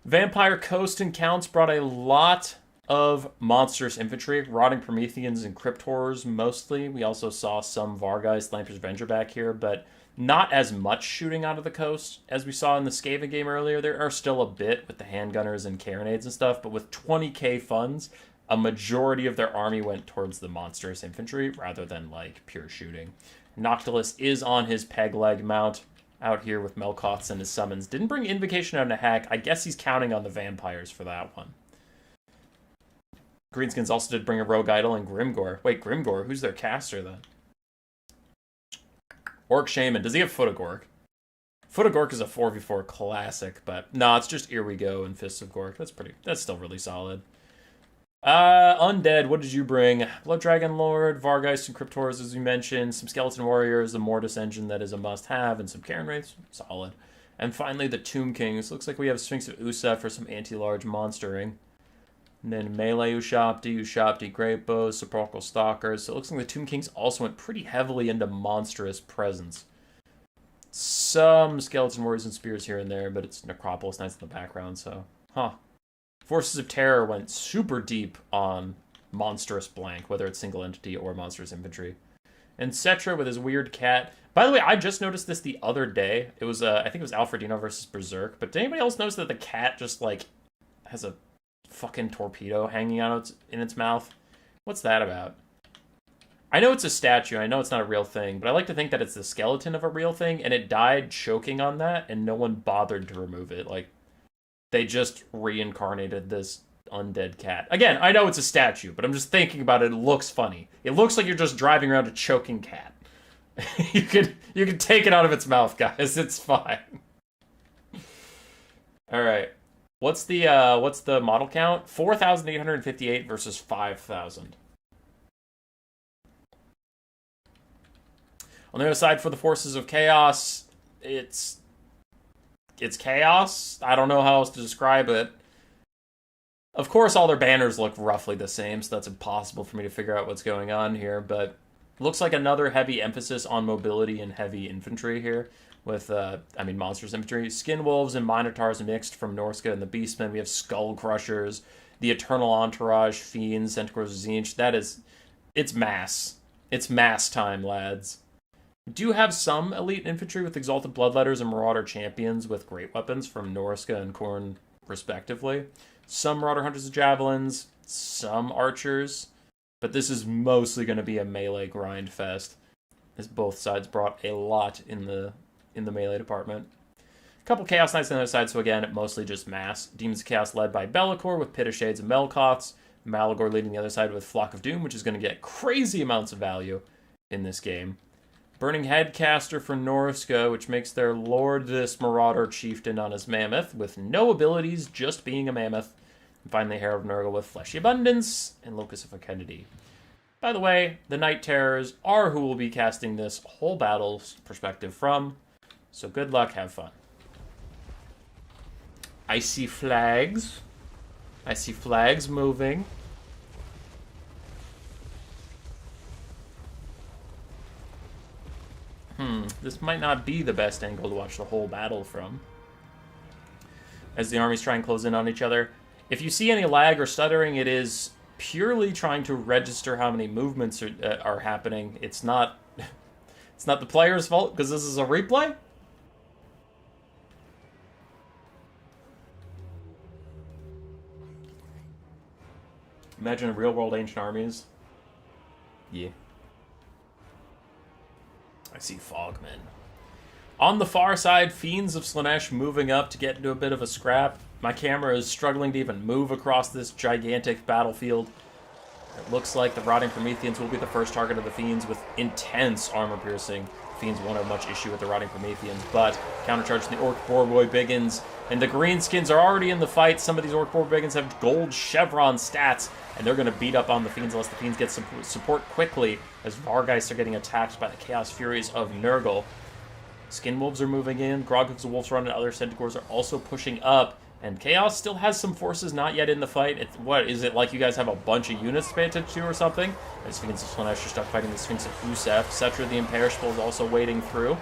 Vampire Coast and Counts brought a lot of monstrous infantry, Rotting Prometheans and Crypt Horrors mostly. We also saw some Vargeist, Lamper's Avenger back here, but not as much shooting out of the coast as we saw in the Skaven game earlier. There are still a bit with the handgunners and carronades and stuff, but with 20k funds, a majority of their army went towards the monstrous infantry rather than, like, pure shooting. Noctilus is on his peg leg mount out here with Melkoths and his summons. Didn't bring Invocation out in a hack. I guess he's counting on the vampires for that one. Greenskins also did bring a Rogue Idol and Grimgor. Wait, Grimgor? Who's their caster, then? Orc Shaman. Does he have Foot of Gork? Foot of Gork is a 4v4 classic, but no, it's just Here We Go and Fists of Gork. That's still really solid. Undead, what did you bring? Blood Dragon Lord, Vargeist and Crypt Horrors, as we mentioned, some Skeleton Warriors, the Mortis engine that is a must-have, and some Karen Wraiths. Solid. And finally, the Tomb Kings. Looks like we have Sphinx of Usa for some anti-large monstering. And then Melee Ushabti, Great Bows, Sepulchral Stalkers. So it looks like the Tomb Kings also went pretty heavily into monstrous presence. Some Skeleton Warriors and Spears here and there, but it's Necropolis Knights in the background, so... Huh. Forces of Terror went super deep on monstrous blank, whether it's single entity or monstrous infantry. And Cetra with his weird cat. By the way, I just noticed this the other day. It was, I think it was Alfredino versus Berserk, but did anybody else notice that the cat just, like, has a fucking torpedo hanging out in its mouth? What's that about? I know it's a statue, I know it's not a real thing, but I like to think that it's the skeleton of a real thing, and it died choking on that, and no one bothered to remove it. Like, they just reincarnated this undead cat. Again, I know it's a statue, but I'm just thinking about it. It looks funny. It looks like you're just driving around a choking cat. you could take it out of its mouth, guys. It's fine. All right. What's the model count? 4,858 versus 5,000. On the other side, for the Forces of Chaos, it's chaos. I don't know how else to describe it. Of course, all their banners look roughly the same, so that's impossible for me to figure out what's going on here, but looks like another heavy emphasis on mobility and heavy infantry here with, monstrous infantry. Skin Wolves and Minotaurs mixed from Norska and the Beastmen. We have Skull Crushers, the Eternal Entourage, Fiends, Centaurs, Tzeentch. It's mass. It's mass time, lads. We do have some elite infantry with Exalted Bloodletters and Marauder Champions with great weapons from Norska and Khorne, respectively. Some Marauder Hunters of Javelins, some Archers, but this is mostly going to be a melee grind fest, as both sides brought a lot in the melee department. A couple Chaos Knights on the other side, so again, mostly just mass. Demons of Chaos led by Be'lakor with Pit of Shades and Melkoths. Malagor leading the other side with Flock of Doom, which is going to get crazy amounts of value in this game. Burning Headcaster for Norska, which makes their Lord this Marauder Chieftain on his Mammoth, with no abilities, just being a Mammoth. And finally, Herald of Nurgle with Fleshy Abundance and Locus of Fecundity. By the way, the Night Terrors are who will be casting this whole battle's perspective from, so good luck, have fun. I see flags. I see flags moving. This might not be the best angle to watch the whole battle from, as the armies try and close in on each other. If you see any lag or stuttering, it is purely trying to register how many movements are happening. It's not it's not the player's fault, because this is a replay. Imagine real-world ancient armies. Yeah. I see Fogmen. On the far side, Fiends of Slaanesh moving up to get into a bit of a scrap. My camera is struggling to even move across this gigantic battlefield. It looks like the Rotting Prometheans will be the first target of the Fiends with intense armor piercing. Fiends won't have much issue with the Rotting Prometheans, but countercharging the Orc Boar Biggins. And the Greenskins are already in the fight. Some of these Orc Boar Biggins have gold chevron stats, and they're going to beat up on the Fiends unless the Fiends get some support quickly, as Vargeists are getting attacked by the Chaos Furies of Nurgle. Skin Wolves are moving in. Groghooks of Wolf's Run and other Centaurs are also pushing up. And Chaos still has some forces not yet in the fight. What, is it like you guys have a bunch of units to pay attention to or something? The Sphinx of Slaanesh are stuck fighting the Sphinx of Usef. Cetra the Imperishable is also wading through.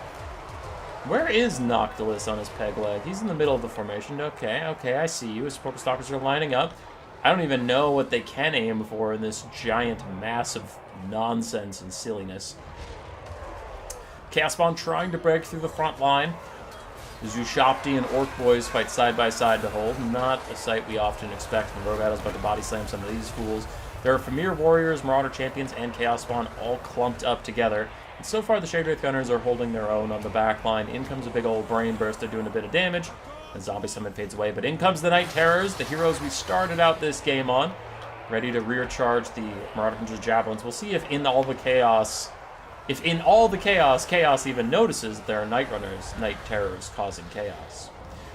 Where is Noctilus on his peg leg? He's in the middle of the formation. Okay, I see you. His Purple Stalkers are lining up. I don't even know what they can aim for in this giant mass of nonsense and silliness. Chaos Spawn trying to break through the front line. The Zushopti and Orc Boys fight side by side to hold. Not a sight we often expect in rogue battles, but to body slam some of these fools. There are Famir Warriors, Marauder Champions, and Chaos Spawn all clumped up together. And so far, the Shade Wraith Gunners are holding their own on the back line. In comes a big old Brain Burst. They're doing a bit of damage. The Zombie Summon fades away, but in comes the Night Terrors, the heroes we started out this game on, ready to rear charge the Marauder Hunter's Javelins. We'll see if in all the chaos, Chaos even notices that there are Night Runners, Night Terrors causing chaos.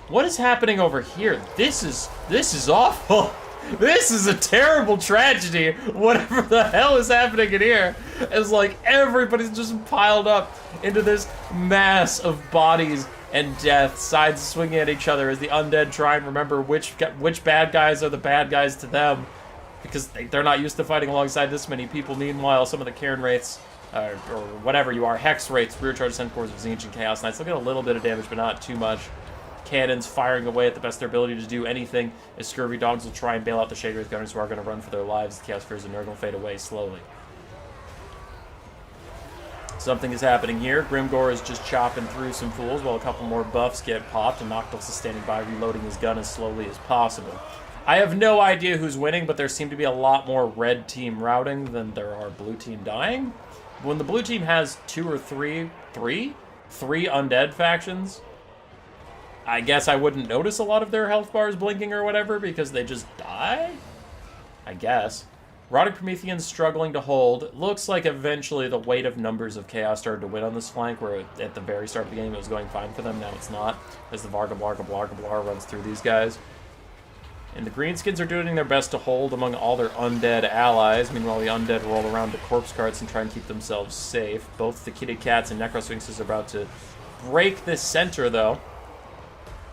What is happening over here? This is awful. This is a terrible tragedy. Whatever the hell is happening in here is like everybody's just piled up into this mass of bodies and death, sides swinging at each other as the undead try and remember which bad guys are the bad guys to them, because they're not used to fighting alongside this many people. Meanwhile, some of the Cairn Wraiths, or whatever you are, Hex Wraiths, rear charge Centaurs of Tzeentch and Chaos Knights, they'll get a little bit of damage, but not too much. Cannons firing away at the best of their ability to do anything, as Scurvy Dogs will try and bail out the Shade Wraith Gunners, who are going to run for their lives. The Chaos Furies and Nurgle fade away slowly. Something is happening here. Grimgor is just chopping through some fools while a couple more buffs get popped, and Noctilus is standing by reloading his gun as slowly as possible. I have no idea who's winning, but there seem to be a lot more red team routing than there are blue team dying. When the blue team has three undead factions, I guess I wouldn't notice a lot of their health bars blinking or whatever, because they just die? I guess. Rotting Prometheans struggling to hold. It looks like eventually the weight of numbers of Chaos started to win on this flank, where at the very start of the game it was going fine for them, now it's not, as the Varga Blarga Blarga Blar runs through these guys. And the Greenskins are doing their best to hold among all their undead allies. Meanwhile, the undead roll around to corpse carts and try and keep themselves safe. Both the Kitted Cats and Necrosphinxes are about to break this center, though.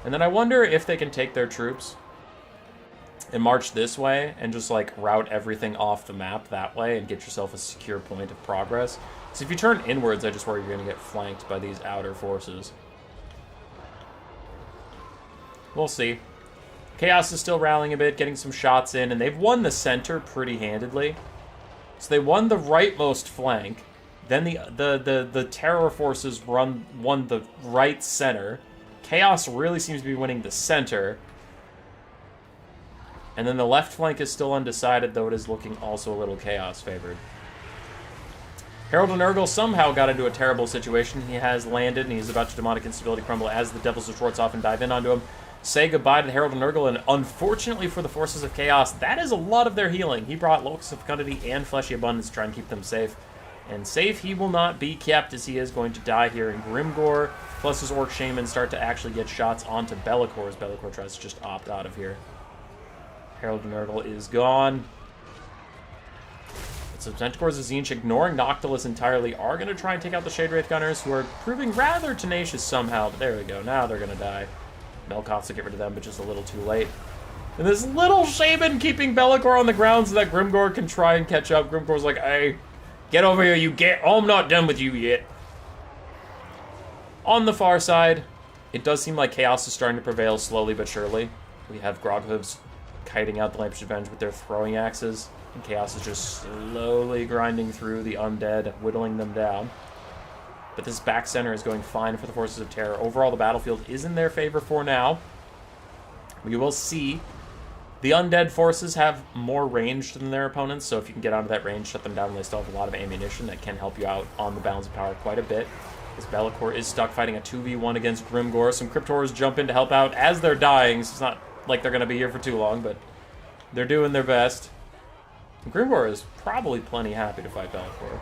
And then I wonder if they can take their troops and march this way and just, like, route everything off the map that way and get yourself a secure point of progress. So if you turn inwards, I just worry you're going to get flanked by these outer forces. We'll see. Chaos is still rallying a bit, getting some shots in, and they've won the center pretty handedly. So they won the rightmost flank. Then the terror forces won the right center. Chaos really seems to be winning the center. And then the left flank is still undecided, though it is looking also a little Chaos favored. Herald of Nurgle somehow got into a terrible situation. He has landed, and he's about to Demonic Instability crumble as the Devils of Schwartz and dive in onto him. Say goodbye to the Herald of Nurgle, and unfortunately for the forces of Chaos, that is a lot of their healing. He brought Locus of Fecundity and Fleshy Abundance to try and keep them safe. And safe he will not be kept, as he is going to die here. And Grimgor plus his Orc Shaman start to actually get shots onto Be'lakor, as Be'lakor tries to just opt out of here. Herald of Nurgle is gone. So Centaurs of Tzeentch, ignoring Noctilus entirely, are going to try and take out the Shade Wraith Gunners, who are proving rather tenacious somehow. But there we go. Now they're going to die. Melkoth to get rid of them, but just a little too late. And this little shaman keeping Be'lakor on the ground so that Grimgor can try and catch up. Grimgor's like, hey, get over here, you get. Oh, I'm not done with you yet. On the far side, it does seem like chaos is starting to prevail slowly but surely. We have Groghooves kiting out the Lampish Revenge with their throwing axes, and chaos is just slowly grinding through the undead, whittling them down. But this back center is going fine for the Forces of Terror. Overall, the battlefield is in their favor for now. We will see. The undead forces have more range than their opponents, so if you can get out of that range, shut them down, and they still have a lot of ammunition that can help you out on the balance of power quite a bit. As Be'lakor is stuck fighting a 2v1 against Grimgor. Some Cryptors jump in to help out as they're dying, so it's not like they're going to be here for too long, but they're doing their best. And Grimgor is probably plenty happy to fight Be'lakor.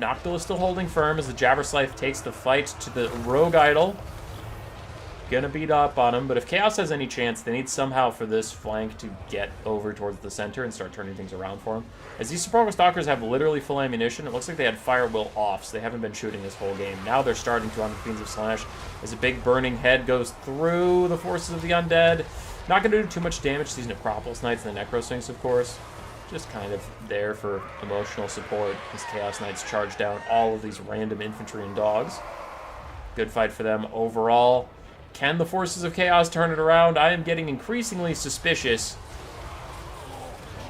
Noctil is still holding firm as the Jabberslife takes the fight to the Rogue Idol. Gonna beat up on him, but if Chaos has any chance, they need somehow for this flank to get over towards the center and start turning things around for him. As these Sepulchral Stalkers have literally full ammunition, it looks like they had Fire Will off, so they haven't been shooting this whole game. Now they're starting to on the Fiends of Slash as a big burning head goes through the forces of the undead. Not gonna do too much damage to these Necropolis Knights and the Necrosphinx, of course. Just kind of there for emotional support as Chaos Knights charge down all of these random infantry and dogs. Good fight for them overall. Can the Forces of Chaos turn it around? I am getting increasingly suspicious.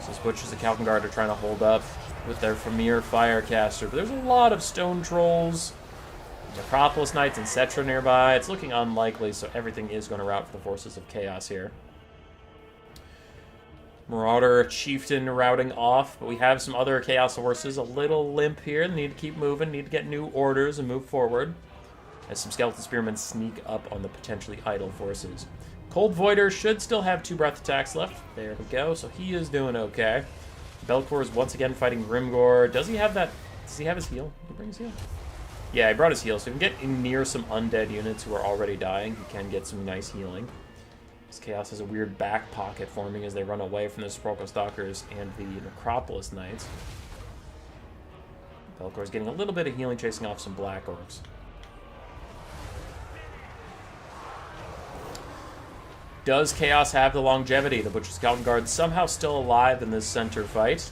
Since Butchers of Kalkengard are trying to hold up with their Famir Firecaster. But there's a lot of Stone Trolls, Necropolis Knights, and Cetra nearby. It's looking unlikely, so everything is going to rout for the Forces of Chaos here. Marauder Chieftain routing off, but we have some other Chaos horses. A little limp here. They need to keep moving, need to get new orders and move forward. As some Skeleton Spearmen sneak up on the potentially idle forces. Cold Voider should still have 2 breath attacks left. There we go, so he is doing okay. Be'lakor is once again fighting Grimgor. Does he have that? Does he have his heal? Did he bring his heal? Yeah, he brought his heal, so he can get in near some undead units who are already dying. He can get some nice healing. This Chaos has a weird back pocket forming as they run away from the Sepulchral Stalkers and the Necropolis Knights. Be'lakor is getting a little bit of healing, chasing off some Black Orcs. Does Chaos have the longevity? The Butcher's Kalkengard somehow still alive in this center fight.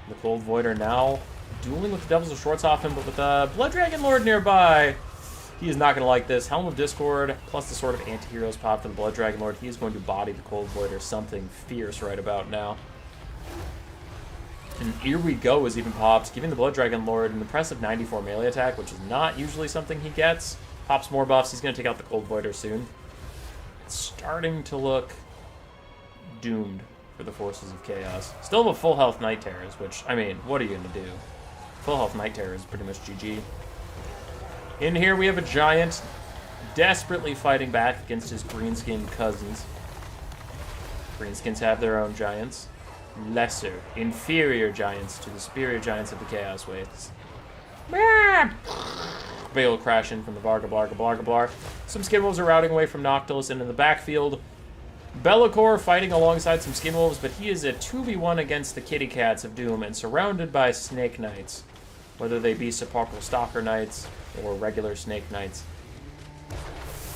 The Cold Voider now dueling with the Devils of Schwarzhofen, but with a Blood Dragon Lord nearby. He is not going to like this. Helm of Discord, plus the Sword of Anti-Heroes pop for the Blood Dragon Lord. He is going to body the Cold Voider something fierce right about now. And Here We Go is even popped, giving the Blood Dragon Lord an impressive 94 melee attack, which is not usually something he gets. Pops more buffs. He's going to take out the Cold Voider soon. It's starting to look doomed for the Forces of Chaos. Still have a full health Night Terrors, which, I mean, what are you going to do? Full health Night Terror is pretty much GG. In here we have a Giant desperately fighting back against his green-skinned cousins. Greenskins have their own giants. Lesser, inferior giants to the superior giants of the Chaos Waves. Bale crash in from the Varga Blarga Blarga Blar. Some Skinwolves are routing away from Noctilus into the backfield. Be'lakor fighting alongside some Skinwolves, but he is a 2v1 against the Kitty Cats of Doom and surrounded by Snake Knights. Whether they be Sepulchral Stalker Knights or regular Snake Knights.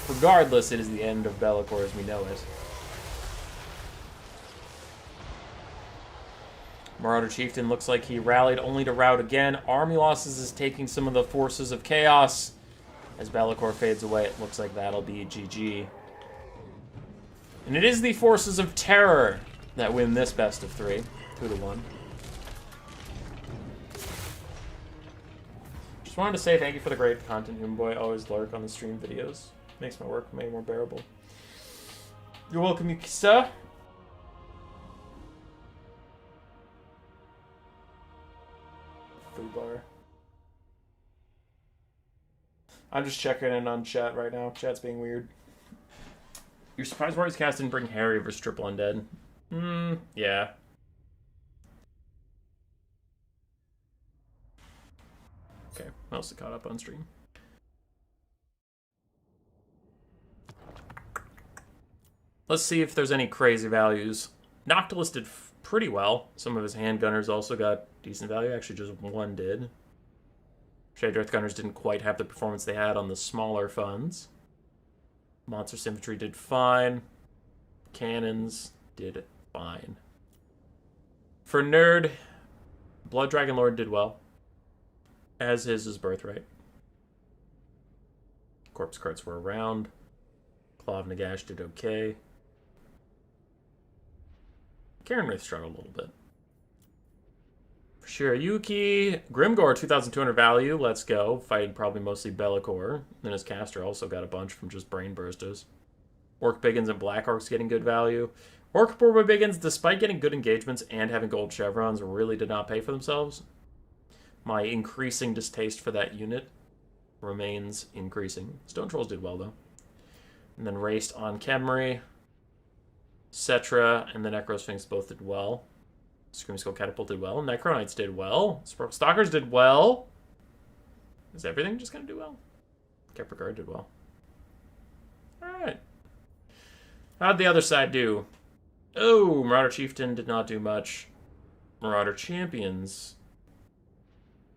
Regardless, it is the end of Be'lakor as we know it. Marauder Chieftain looks like he rallied only to rout again. Army losses is taking some of the Forces of Chaos. As Be'lakor fades away, it looks like that'll be GG. And it is the Forces of Terror that win this best of 3, 2-1. Just wanted to say thank you for the great content, Boy. Always lurk on the stream videos. Makes my work way more bearable. You're welcome, Yukisa. Bar. I'm just checking in on chat right now. Chat's being weird. You're surprised Warriors Cast didn't bring Harry versus Triple Undead? Yeah. Okay, mostly caught up on stream. Let's see if there's any crazy values. Noctilus did pretty well. Some of his handgunners also got decent value. Actually, just one did. Shade Earth Gunners didn't quite have the performance they had on the smaller funds. Monstrous Infantry did fine. Cannons did fine. For Nerd, Blood Dragon Lord did well, as is his birthright. Corpse Carts were around. Claw of Nagash did okay. Karen Wraith struggled a little bit. For Shirayuki, Grimgore 2,200 value. Let's go. Fighting probably mostly Be'lakor. Then his caster also got a bunch from just Brain Bursters. Orc Biggins and Black Orcs getting good value. Orc Boar Biggins, despite getting good engagements and having gold chevrons, really did not pay for themselves. My increasing distaste for that unit remains increasing. Stone Trolls did well, though. And then raced on Khemri. Cetra and the Necrosphinx both did well. Scream Skull Catapult did well. Necronites did well. Stalkers did well. Is everything just going to do well? Kepregard did well. Alright. How'd the other side do? Oh, Marauder Chieftain did not do much. Marauder Champions,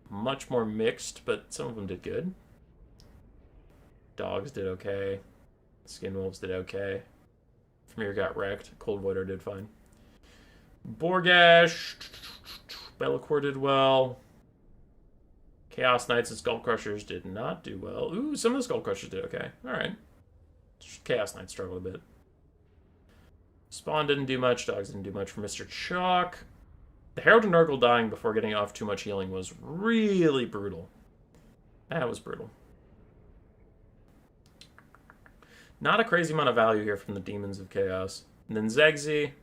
much more mixed, but some of them did good. Dogs did okay. Skin Wolves did okay. Famir got wrecked. Cold Voider did fine. Borgash, Be'lakor did well. Chaos Knights and Skull Crushers did not do well. Ooh, some of the Skull Crushers did okay. Alright. Chaos Knights struggled a bit. Spawn didn't do much. Dogs didn't do much for Mr. Chalk. The Herald of Nurgle dying before getting off too much healing was really brutal. That was brutal. Not a crazy amount of value here from the Demons of Chaos. And then Zegzi.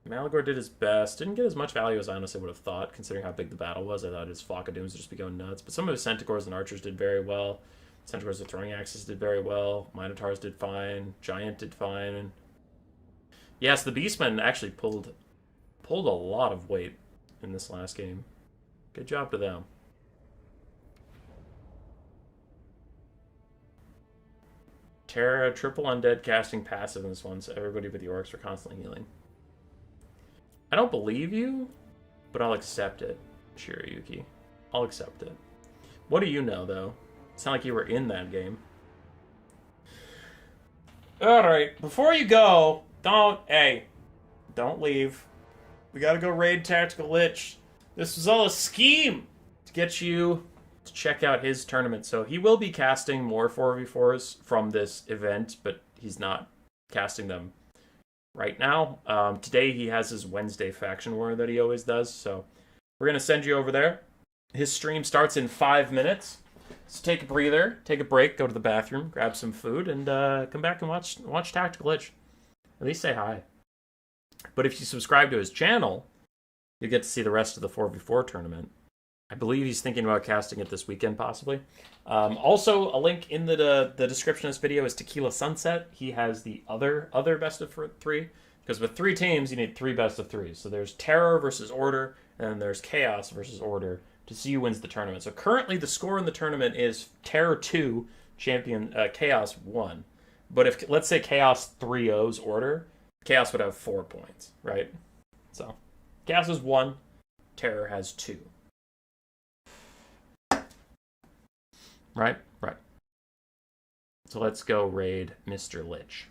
Malagor did his best. Didn't get as much value as I honestly would have thought, considering how big the battle was. I thought his Flock of Dooms would just be going nuts. But some of his Centaurs and Archers did very well. Centaurs with Throwing Axes did very well. Minotaurs did fine. Giant did fine. Yes, the Beastmen actually pulled a lot of weight in this last game. Good job to them. Terra, triple undead casting passive in this one, so everybody but the orcs were constantly healing. I don't believe you, but I'll accept it, Shirayuki. I'll accept it. What do you know, though? It's not like you were in that game. Alright, before you go, don't leave. We gotta go raid Tactical Lich. This was all a scheme to get you to check out his tournament. So he will be casting more 4v4s from this event, but he's not casting them right now. Today he has his Wednesday faction war that he always does, so we're going to send you over there. His stream starts in 5 minutes. So take a breather, take a break, go to the bathroom, grab some food, and come back and watch Tactical Lich. At least say hi. But if you subscribe to his channel, you get to see the rest of the 4v4 tournament. I believe he's thinking about casting it this weekend, possibly. Also, a link in the description of this video is Tequila Sunset. He has the other best of 3, because with 3 teams, you need 3 best of 3s. So there's Terror versus Order, and then there's Chaos versus Order to see who wins the tournament. So currently, the score in the tournament is Terror 2, Chaos 1. But if, let's say, Chaos 3-0's Order, Chaos would have 4 points, right? So, Chaos is 1, Terror has 2. Right? Right. So let's go raid Mr. Lich.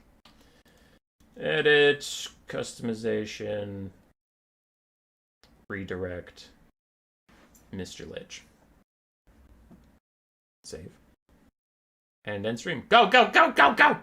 Edit, customization, redirect, Mr. Lich. Save. And end stream. Go, go, go, go, go!